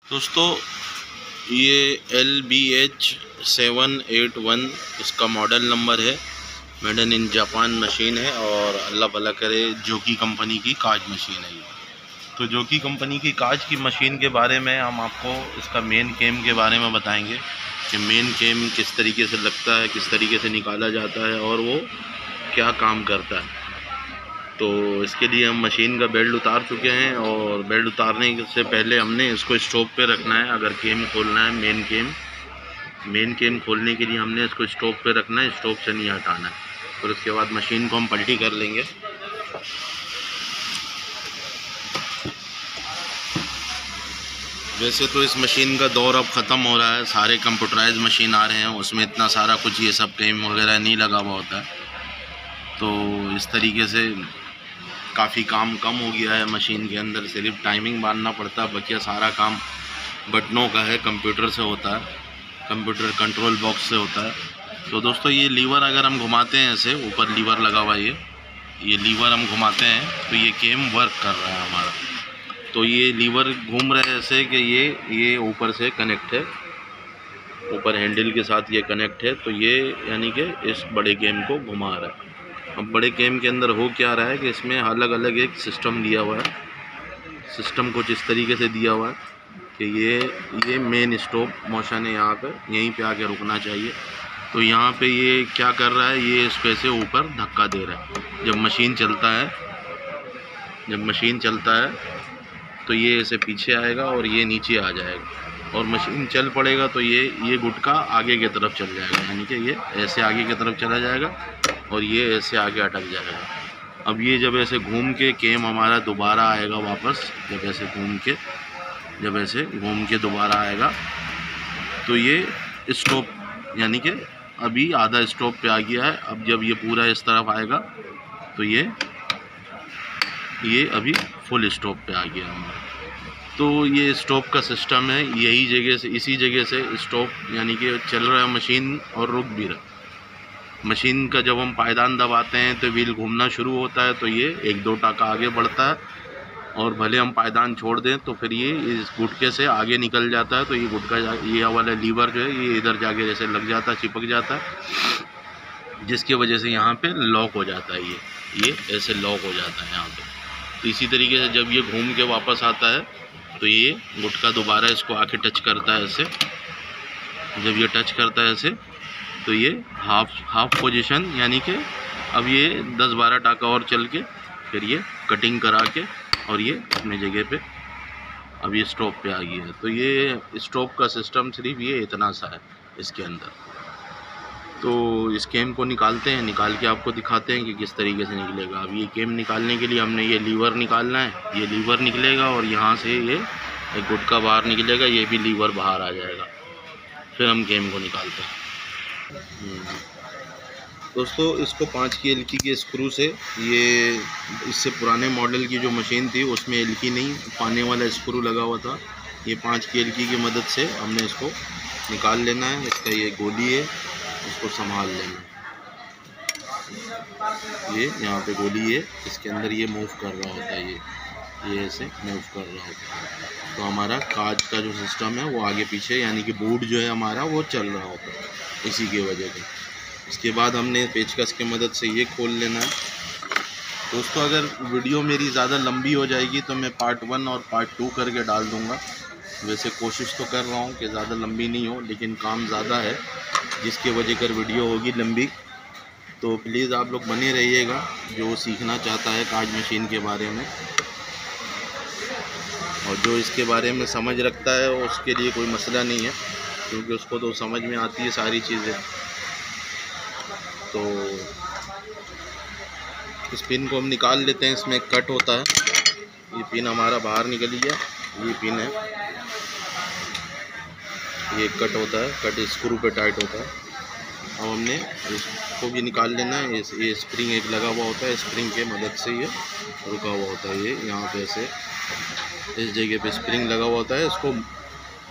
दोस्तों ये LBH781 इसका मॉडल नंबर है। मेड इन जापान मशीन है और अल्लाह भला करे जोकी कंपनी की काज मशीन है ये। तो जोकी कंपनी की काज की मशीन के बारे में हम आपको इसका मेन केम के बारे में बताएंगे कि मेन केम किस तरीके से लगता है, किस तरीके से निकाला जाता है और वो क्या काम करता है। तो इसके लिए हम मशीन का बेल्ट उतार चुके हैं और बेल्ट उतारने से पहले हमने इसको स्टॉप पे रखना है। अगर केम खोलना है, मेन केम खोलने के लिए हमने इसको स्टॉप पे रखना है, स्टॉप से नहीं हटाना है। फिर उसके बाद मशीन को हम पलटी कर लेंगे। वैसे तो इस मशीन का दौर अब ख़त्म हो रहा है, सारे कंप्यूटराइज मशीन आ रहे हैं, उसमें इतना सारा कुछ ये सब केम वगैरह नहीं लगा हुआ होता है। तो इस तरीके से काफ़ी काम कम हो गया है मशीन के अंदर, सिर्फ टाइमिंग बांधना पड़ता है, बाकी सारा काम बटनों का है, कंप्यूटर से होता है, कंप्यूटर कंट्रोल बॉक्स से होता है। तो दोस्तों ये लीवर अगर हम घुमाते हैं, ऐसे ऊपर लीवर लगा हुआ है, ये लीवर हम घुमाते हैं तो ये केम वर्क कर रहा है हमारा। तो ये लीवर घूम रहा है ऐसे कि ये ऊपर से कनेक्ट है, ऊपर हैंडल के साथ ये कनेक्ट है। तो ये यानी कि इस बड़े केम को घुमा रहा है। अब बड़े केम के अंदर हो क्या रहा है कि इसमें अलग अलग एक सिस्टम दिया हुआ है। सिस्टम कुछ इस तरीके से दिया हुआ है कि ये मेन स्टॉप मोशन है, यहाँ पे यहीं पे आके रुकना चाहिए। तो यहाँ पे ये क्या कर रहा है, ये इस पे से ऊपर धक्का दे रहा है। जब मशीन चलता है तो ये ऐसे पीछे आएगा और ये नीचे आ जाएगा, और मशीन चल पड़ेगा तो ये गुटका आगे की तरफ चल जाएगा, यानी कि ये ऐसे आगे की तरफ चला जाएगा और ये ऐसे आगे अटक जाएगा। अब ये जब ऐसे घूम के केम हमारा दोबारा आएगा वापस, जब ऐसे घूम के दोबारा आएगा तो ये स्टॉप, यानी कि अभी आधा स्टॉप पे आ गया है। अब जब ये पूरा इस तरफ आएगा तो ये अभी फुल स्टॉप पे आ गया हमारा। तो ये स्टॉप का सिस्टम है, यही जगह से, इसी जगह से स्टॉप, यानी कि चल रहा है मशीन और रुक भी रहा। मशीन का जब हम पायदान दबाते हैं तो व्हील घूमना शुरू होता है, तो ये 1-2 टाका आगे बढ़ता है, और भले हम पायदान छोड़ दें तो फिर ये इस गुटके से आगे निकल जाता है। तो ये गुटका, ये वाला लीवर जो है ये इधर जाके जैसे लग जाता है, चिपक जाता है, जिसकी वजह से यहाँ पे लॉक हो जाता है। ये ऐसे लॉक हो जाता है यहाँ पे। तो इसी तरीके से जब ये घूम के वापस आता है तो ये गुटका दोबारा इसको आके टच करता है ऐसे। जब ये टच करता है ऐसे तो ये हाफ पोजीशन, यानी कि अब ये 10-12 टाका और चल के फिर ये कटिंग करा के और ये अपने जगह पे अब ये स्टॉप पे आ गई है। तो ये स्टॉप का सिस्टम सिर्फ ये इतना सा है इसके अंदर। तो इस केम को निकालते हैं, निकाल के आपको दिखाते हैं कि किस तरीके से निकलेगा। अब ये केम निकालने के लिए हमने ये लीवर निकालना है, ये लीवर निकलेगा और यहाँ से ये एक गुटका बाहर निकलेगा, ये भी लीवर बाहर आ जाएगा। फिर हम केम को निकालते हैं। दोस्तों इसको 5 की एलकी के स्क्रू से, ये इससे पुराने मॉडल की जो मशीन थी उसमें एलकी नहीं, पाने वाला स्क्रू लगा हुआ था। ये 5 की एलकी की मदद से हमने इसको निकाल लेना है। इसका ये गोली है, इसको संभाल लेना है। ये यहाँ पे गोली है, इसके अंदर ये मूव कर रहा होता है, ये ऐसे मूव कर रहा होता है। तो हमारा काज का जो सिस्टम है वो आगे पीछे, यानी कि बोर्ड जो है हमारा वो चल रहा होता है इसी की वजह से। इसके बाद हमने पेचकस की मदद से ये खोल लेना है। दोस्तों अगर वीडियो मेरी ज़्यादा लंबी हो जाएगी तो मैं पार्ट 1 और पार्ट 2 करके डाल दूँगा। वैसे कोशिश तो कर रहा हूँ कि ज़्यादा लंबी नहीं हो, लेकिन काम ज़्यादा है जिसकी वजह कर वीडियो होगी लंबी। तो प्लीज़ आप लोग बने रहिएगा, जो सीखना चाहता है काज मशीन के बारे में और जो इसके बारे में समझ रखता है उसके लिए कोई मसला नहीं है, क्योंकि उसको तो समझ में आती है सारी चीज़ें। तो इस पिन को हम निकाल लेते हैं, इसमें कट होता है। ये पिन हमारा बाहर निकल गया, ये पिन है, ये कट होता है, कट स्क्रू पे टाइट होता है। अब हमने इसको भी निकाल लेना है। ये स्प्रिंग एक लगा हुआ होता है, स्प्रिंग के मदद से ये रुका हुआ होता है। ये यहाँ पे ऐसे इस जगह पे स्प्रिंग लगा हुआ होता है, इसको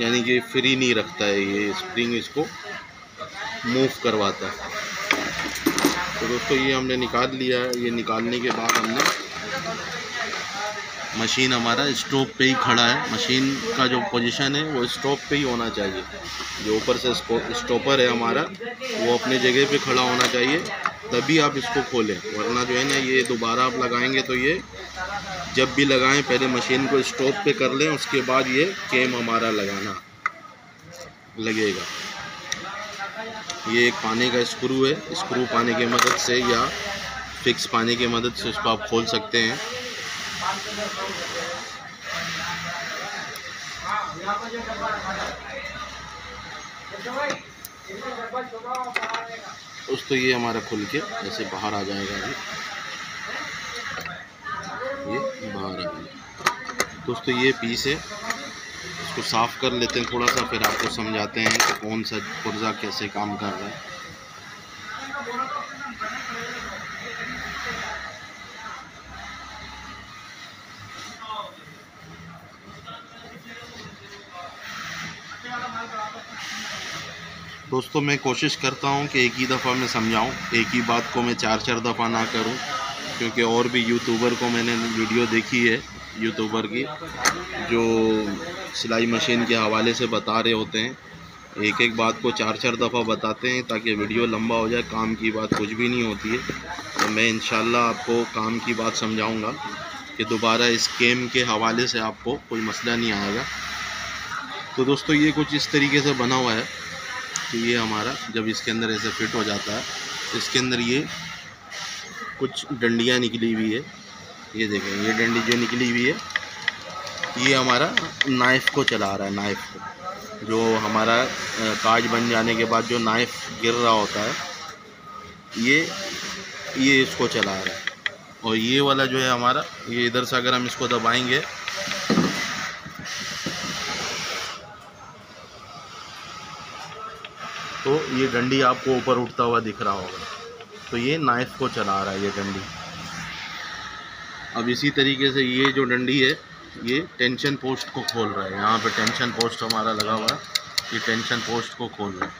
यानी कि फ्री नहीं रखता है, ये स्प्रिंग इसको मूव करवाता है। तो दोस्तों ये हमने निकाल लिया है। ये निकालने के बाद हमने मशीन हमारा स्टॉप पे ही खड़ा है। मशीन का जो पोजीशन है वो स्टॉप पे ही होना चाहिए। जो ऊपर से स्टॉपर है हमारा वो अपनी जगह पे खड़ा होना चाहिए, तभी आप इसको खोलें। वरना जो है ना ये दोबारा आप लगाएंगे तो ये जब भी लगाएं पहले मशीन को स्टॉप पे कर लें, उसके बाद ये केम हमारा लगाना लगेगा। ये एक पानी का स्क्रू है, स्क्रू पानी की मदद से या फिक्स पानी की मदद से उसको आप खोल सकते हैं। दोस्तों ये हमारा खुल के ऐसे बाहर आ जाएगा। ये बाहर आ गया। दोस्तों ये पीस है, इसको साफ़ कर लेते हैं थोड़ा सा, फिर आपको समझाते हैं कि कौन सा पुर्जा कैसे काम कर रहा है। दोस्तों मैं कोशिश करता हूं कि एक ही दफ़ा मैं समझाऊं, एक ही बात को मैं 4-4 दफ़ा ना करूं, क्योंकि और भी यूट्यूबर को मैंने वीडियो देखी है, यूट्यूबर की जो सिलाई मशीन के हवाले से बता रहे होते हैं, एक एक बात को 4-4 दफ़ा बताते हैं ताकि वीडियो लंबा हो जाए। काम की बात कुछ भी नहीं होती है। तो मैं इंशाल्लाह आपको काम की बात समझाऊंगा कि दोबारा इस केम के हवाले से आपको कोई मसला नहीं आएगा। तो दोस्तों ये कुछ इस तरीके से बना हुआ है। तो ये हमारा जब इसके अंदर ऐसे फिट हो जाता है, इसके अंदर ये कुछ डंडियाँ निकली हुई है। ये देखें, ये डंडी जो निकली हुई है ये हमारा नाइफ़ को चला रहा है। नाइफ़ को जो हमारा काज बन जाने के बाद जो नाइफ़ गिर रहा होता है ये इसको चला रहा है। और ये वाला जो है हमारा, ये इधर से अगर हम इसको दबाएंगे तो ये डंडी आपको ऊपर उठता हुआ दिख रहा होगा। तो ये नाइफ़ को चला रहा है ये डंडी। अब इसी तरीके से ये जो डंडी है ये टेंशन पोस्ट को खोल रहा है। यहाँ पे टेंशन पोस्ट हमारा लगा हुआ है, ये टेंशन पोस्ट को खोल रहा है।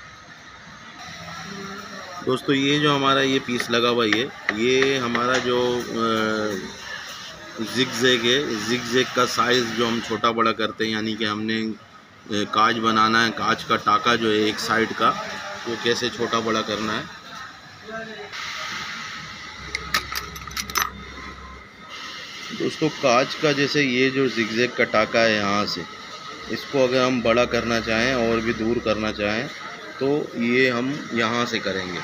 दोस्तों ये जो हमारा ये पीस लगा हुआ है ये हमारा जो जिग-जैग है, जिग-जैग का साइज़ जो हम छोटा बड़ा करते हैं, यानी कि हमने काज बनाना है, काज का टाका जो है एक साइड का वो कैसे छोटा बड़ा करना है। दोस्तों कांच का जैसे ये जो जिगजैग का टाका है, यहाँ से इसको अगर हम बड़ा करना चाहें और भी दूर करना चाहें तो ये हम यहाँ से करेंगे।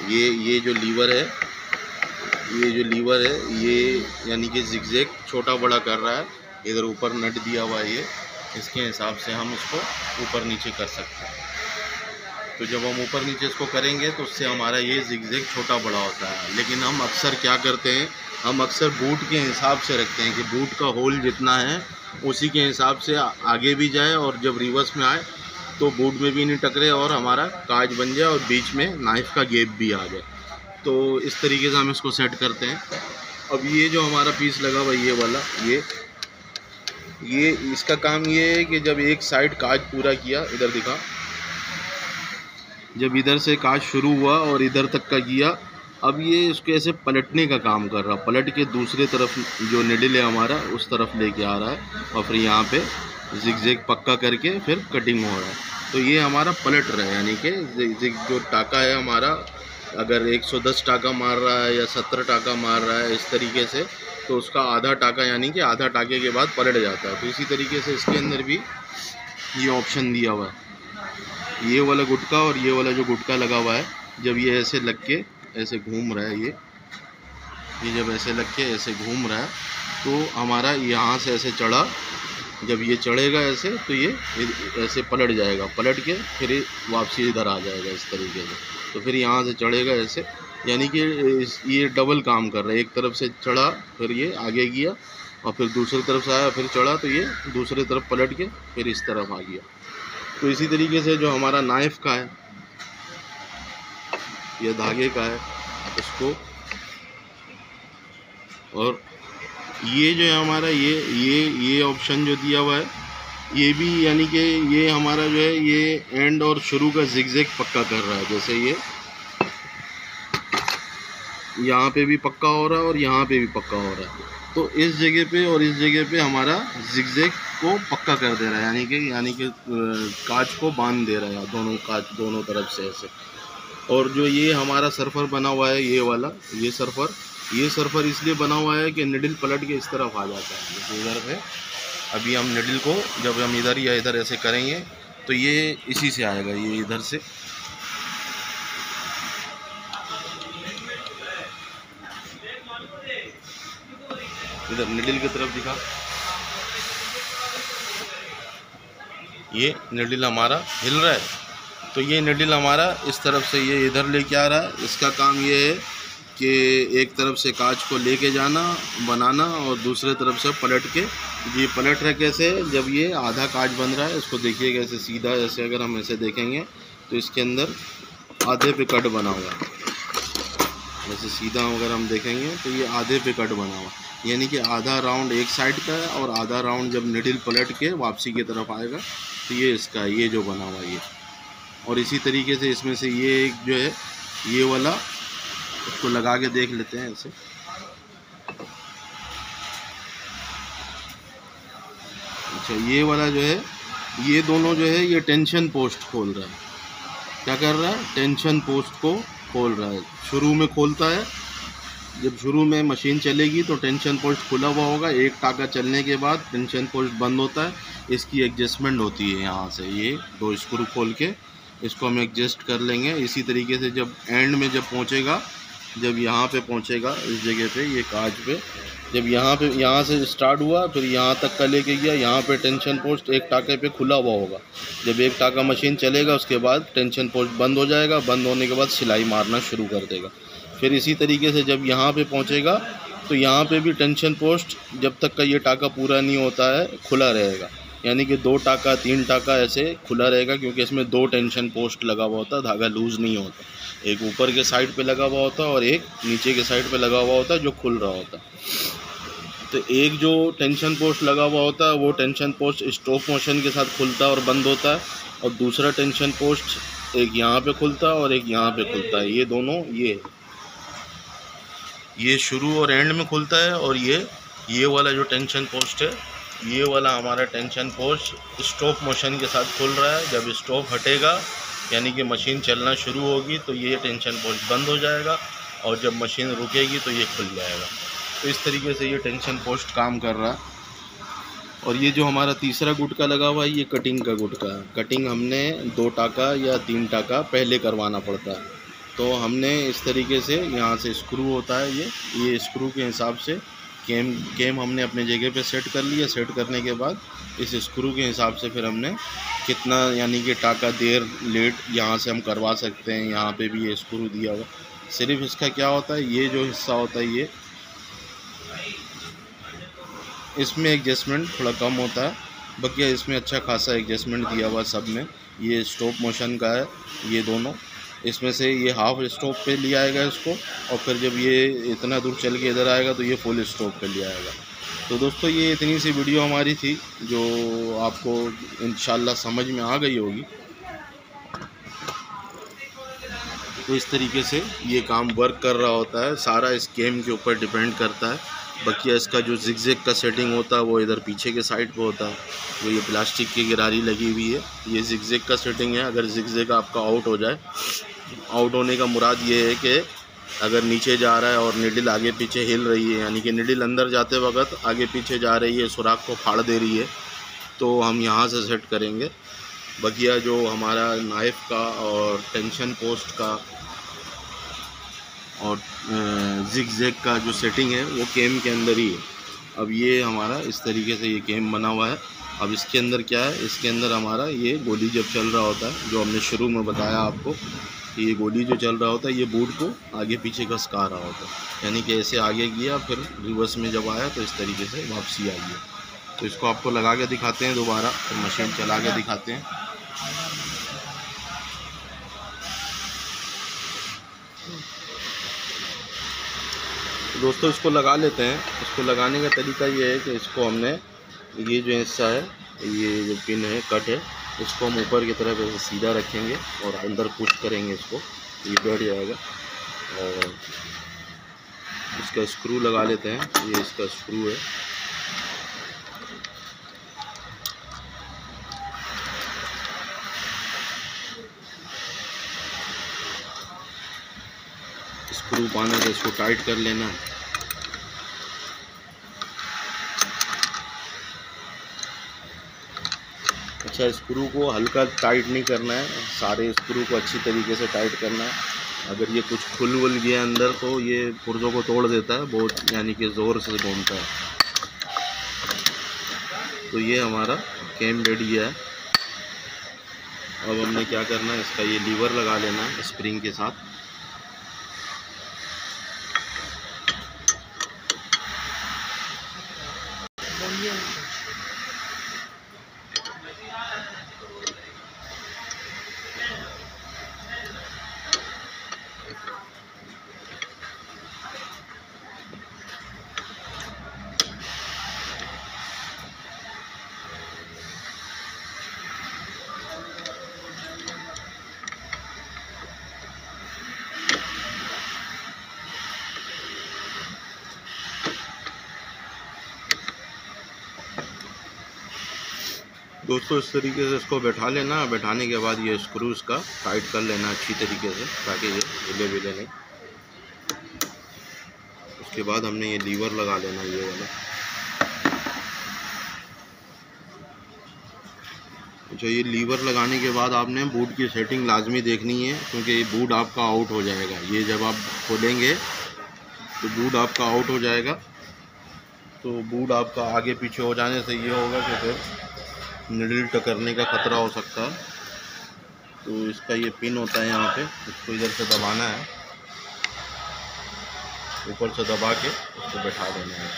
ये जो लीवर है, ये यानी कि जिगजैग छोटा बड़ा कर रहा है। इधर ऊपर नट दिया हुआ है, ये इसके हिसाब से हम इसको ऊपर नीचे कर सकते हैं। तो जब हम ऊपर नीचे इसको करेंगे तो उससे हमारा ये जिगजैग छोटा बड़ा होता है। लेकिन हम अक्सर क्या करते हैं, हम अक्सर बूट के हिसाब से रखते हैं कि बूट का होल जितना है उसी के हिसाब से आगे भी जाए और जब रिवर्स में आए तो बूट में भी नहीं टकरे और हमारा काज बन जाए और बीच में नाइफ़ का गैप भी आ जाए। तो इस तरीके से हम इसको सेट करते हैं। अब ये जो हमारा पीस लगा हुआ ये वाला, ये इसका काम ये है कि जब एक साइड काज पूरा किया, इधर दिखा, जब इधर से काज शुरू हुआ और इधर तक का किया, अब ये इसको ऐसे पलटने का काम कर रहा, पलट के दूसरे तरफ जो निडल है हमारा उस तरफ लेके आ रहा है और फिर यहाँ पे जिगजैग पक्का करके फिर कटिंग हो रहा है। तो ये हमारा पलट रहा है, यानी कि जो टाका है हमारा अगर 110 टाका मार रहा है या 70 टाका मार रहा है इस तरीके से, तो उसका आधा टाका यानी कि आधा टाके के बाद पलट जाता है। तो इसी तरीके से इसके अंदर भी ये ऑप्शन दिया हुआ है। ये वाला गुटका और ये वाला जो गुटका लगा हुआ है, जब ये ऐसे लग के ऐसे घूम रहा है, ये जब ऐसे लग के ऐसे घूम रहा है तो हमारा यहाँ से ऐसे चढ़ा, जब ये चढ़ेगा ऐसे तो ये ऐसे पलट जाएगा, पलट के फिर वापसी इधर आ जाएगा इस तरीके से। तो फिर यहाँ से चढ़ेगा ऐसे, यानी कि ये डबल काम कर रहा है। एक तरफ से चढ़ा फिर ये आगे गया और फिर दूसरी तरफ से आया, फिर चढ़ा तो ये दूसरी तरफ पलट के फिर इस तरफ आ गया। तो इसी तरीके से जो हमारा नाइफ़ का है या धागे का है इसको, और ये जो है हमारा ये ऑप्शन जो दिया हुआ है ये भी, यानी कि ये हमारा जो है ये एंड और शुरू का जिगजैग पक्का कर रहा है। जैसे ये यहाँ पे भी पक्का हो रहा है और यहाँ पे भी पक्का हो रहा है। तो इस जगह पे और इस जगह पे हमारा जिगजैग को पक्का कर दे रहा है, यानी कि कांच को बांध दे रहा है दोनों कांच दोनों तरफ से ऐसे। और जो ये हमारा सरफर बना हुआ है ये वाला, ये सरफर इसलिए बना हुआ है कि निडल पलट के इस तरफ आ जाता है, जैसे इधर है। अभी हम निडल को जब हम इधर या इधर ऐसे करेंगे तो ये इसी से आएगा, ये इधर से। इधर निडल की तरफ दिखा, ये निडल हमारा हिल रहा है, तो ये निडल हमारा इस तरफ से ये इधर लेके आ रहा है। इसका काम ये है कि एक तरफ से कांच को लेके जाना बनाना और दूसरे तरफ से पलट के, ये पलट रहा कैसे, जब ये आधा कांच बन रहा है इसको देखिएगा ऐसे सीधा, ऐसे अगर हम ऐसे देखेंगे तो इसके अंदर आधे पे कट बना हुआ है, जैसे सीधा अगर हम देखेंगे तो ये आधे पे कट बना हुआ, यानी कि आधा राउंड एक साइड का है और आधा राउंड जब निडल पलट के वापसी की तरफ आएगा तो ये इसका ये जो बना हुआ ये। और इसी तरीके से इसमें से ये एक जो है ये वाला, उसको लगा के देख लेते हैं ऐसे। अच्छा, ये वाला जो है, ये दोनों जो है ये टेंशन पोस्ट खोल रहा है। क्या कर रहा है? टेंशन पोस्ट को खोल रहा है। शुरू में खोलता है, जब शुरू में मशीन चलेगी तो टेंशन पोस्ट खुला हुआ होगा, एक टाका चलने के बाद टेंशन पोस्ट बंद होता है, इसकी एडजस्टमेंट होती है यहाँ से, ये दो स्क्रू खोल के इसको हम एडजस्ट कर लेंगे। इसी तरीके से जब एंड में जब पहुँचेगा, जब यहाँ पे पहुँचेगा इस जगह पे, ये कांच पे, जब यहाँ से स्टार्ट हुआ फिर यहाँ तक का लेके गया, यहाँ पे टेंशन पोस्ट एक टाके पे खुला हुआ होगा। जब एक टाका मशीन चलेगा उसके बाद टेंशन पोस्ट बंद हो जाएगा, बंद होने के बाद सिलाई मारना शुरू कर देगा। फिर इसी तरीके से जब यहाँ पे पहुँचेगा तो यहाँ पे भी टेंशन पोस्ट जब तक का ये टाका पूरा नहीं होता है खुला रहेगा, यानी कि 2 टाका 3 टाका ऐसे खुला रहेगा, क्योंकि इसमें 2 टेंशन पोस्ट लगा हुआ होता है, धागा लूज़ नहीं होता। एक ऊपर के साइड पे लगा हुआ होता है और एक नीचे के साइड पे लगा हुआ होता है जो खुल रहा होता है। तो एक जो टेंशन पोस्ट लगा हुआ होता है वो टेंशन पोस्ट स्टॉप मोशन के साथ खुलता है और बंद होता है, और दूसरा टेंशन पोस्ट एक यहाँ पे खुलता है और एक यहाँ पे खुलता है। ये दोनों ये शुरू और एंड में खुलता है, और ये वाला जो टेंशन पोस्ट है, ये वाला हमारा टेंशन पोस्ट स्टॉप मोशन के साथ खुल रहा है। जब स्टॉप हटेगा यानी कि मशीन चलना शुरू होगी तो ये टेंशन पोस्ट बंद हो जाएगा, और जब मशीन रुकेगी तो ये खुल जाएगा। तो इस तरीके से ये टेंशन पोस्ट काम कर रहा है। और ये जो हमारा तीसरा गुटका लगा हुआ है ये कटिंग का गुटका है। कटिंग हमने 2 टाका या 3 टाका पहले करवाना पड़ता है, तो हमने इस तरीके से यहाँ से स्क्रू होता है, ये स्क्रू के हिसाब से केम हमने अपने जगह पे सेट कर लिया। सेट करने के बाद इस स्क्रू के हिसाब से फिर हमने कितना यानी कि टाका देर लेट यहाँ से हम करवा सकते हैं। यहाँ पे भी ये स्क्रू दिया हुआ। सिर्फ इसका क्या होता है, ये जो हिस्सा होता है ये इसमें एडजस्टमेंट थोड़ा कम होता है, बाकी इसमें अच्छा खासा एडजस्टमेंट दिया हुआ सब में। ये स्टॉप मोशन का है ये दोनों, इसमें से ये हाफ स्टॉप पे ले आएगा इसको, और फिर जब ये इतना दूर चल के इधर आएगा तो ये फुल स्टॉप पे ले आएगा। तो दोस्तों ये इतनी सी वीडियो हमारी थी जो आपको इंशाल्लाह समझ में आ गई होगी। तो इस तरीके से ये काम वर्क कर रहा होता है, सारा इस केम के ऊपर डिपेंड करता है। बाकी इसका जो जिगजैग का सेटिंग होता है वो इधर पीछे के साइड पे होता है, जो ये प्लास्टिक की गिरारी लगी हुई है ये जिगजैग का सेटिंग है। अगर जिगजैग आपका आउट हो जाए, आउट होने का मुराद ये है कि अगर नीचे जा रहा है और निडल आगे पीछे हिल रही है, यानी कि निडल अंदर जाते वक्त आगे पीछे जा रही है, सुराख को फाड़ दे रही है, तो हम यहाँ से सेट करेंगे। बकिया जो हमारा नाइफ़ का और टेंशन पोस्ट का और जिगजैग का जो सेटिंग है वो केम के अंदर ही है। अब ये हमारा इस तरीके से ये केम बना हुआ है। अब इसके अंदर क्या है, इसके अंदर हमारा ये गोली जब चल रहा होता है, जो हमने शुरू में बताया आपको कि ये गोली जो चल रहा होता है ये बूट को आगे पीछे घसका रहा होता है, यानी कि ऐसे आगे गया फिर रिवर्स में जब आया तो इस तरीके से वापसी आई है। तो इसको आपको लगा के दिखाते हैं दोबारा, फिर मशीन चला के दिखाते हैं। दोस्तों इसको लगा लेते हैं। इसको लगाने का तरीका ये है कि इसको हमने ये जो हिस्सा है, ये जो पिन है कट है, इसको हम ऊपर की तरफ ऐसे सीधा रखेंगे और अंदर पुश करेंगे इसको, ये बैठ जाएगा। और इसका स्क्रू लगा लेते हैं। ये इसका स्क्रू है। स्क्रू पाने से इसको टाइट कर लेना है। अच्छा, स्क्रू को हल्का टाइट नहीं करना है, सारे स्क्रू को अच्छी तरीके से टाइट करना है। अगर ये कुछ खुल वुल गया अंदर तो ये पुर्जों को तोड़ देता है बहुत, यानी कि ज़ोर से घूमता है। तो ये हमारा कैम रेडी है। अब हमने क्या करना है, इसका ये लीवर लगा लेना है स्प्रिंग के साथ। दोस्तों इस तरीके से इसको बैठा लेना। बैठाने के बाद ये स्क्रूज का टाइट कर लेना अच्छी तरीके से, ताकि ये हिले विले नहीं। उसके बाद हमने ये लीवर लगा लेना, ये वाला। अच्छा, ये लीवर लगाने के बाद आपने बूट की सेटिंग लाजमी देखनी है, क्योंकि ये बूट आपका आउट हो जाएगा। ये जब आप खोलेंगे तो बूट आपका आउट हो जाएगा। तो बूट आपका आगे पीछे हो जाने से ये होगा कि फिर निडल टकरने का ख़तरा हो सकता है। तो इसका ये पिन होता है यहाँ पे, इसको इधर से दबाना है, ऊपर से दबा के इसको बैठा देना है।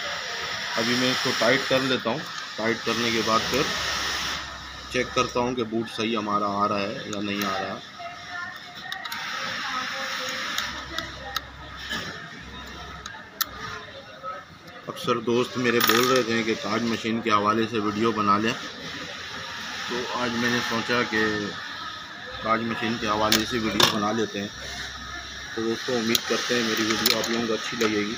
अभी मैं इसको टाइट कर लेता हूँ। टाइट करने के बाद फिर चेक करता हूँ कि बूट सही हमारा आ रहा है या नहीं आ रहा है। अक्सर दोस्त मेरे बोल रहे थे कि काज मशीन के हवाले से वीडियो बना लें, तो आज मैंने सोचा कि काज मशीन के हवाले से वीडियो बना लेते हैं। तो दोस्तों उम्मीद करते हैं मेरी वीडियो आप लोगों को अच्छी लगेगी।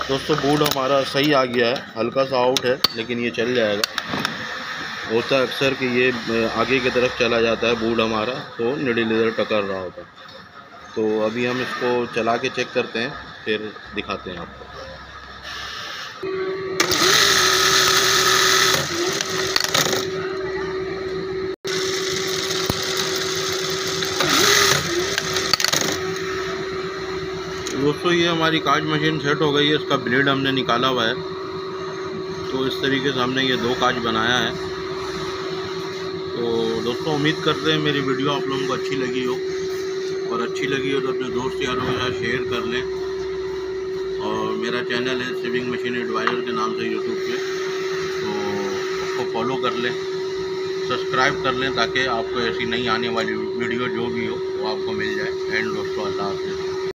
दोस्तों बूट हमारा सही आ गया है, हल्का सा आउट है लेकिन ये चल जाएगा। होता है अक्सर कि ये आगे की तरफ चला जाता है बूट हमारा, तो निडल इधर टकर रहा होता है। तो अभी हम इसको चला के चेक करते हैं, फिर दिखाते हैं आपको। दोस्तों ये हमारी काज मशीन सेट हो गई है। इसका ब्लेड हमने निकाला हुआ है। तो इस तरीके से हमने ये 2 काज बनाया है। तो दोस्तों उम्मीद करते हैं मेरी वीडियो आप लोगों को अच्छी लगी हो, और अच्छी लगी हो तो अपने दोस्त यारों के साथ शेयर कर लें। और मेरा चैनल है सिविंग मशीन एडवाइज़र के नाम से यूट्यूब पे, तो उसको फॉलो कर लें, सब्सक्राइब कर लें, ताकि आपको ऐसी नई आने वाली वीडियो जो भी हो वो आपको मिल जाए। एंड दोस्तों अल्लाह हाफ़िज़।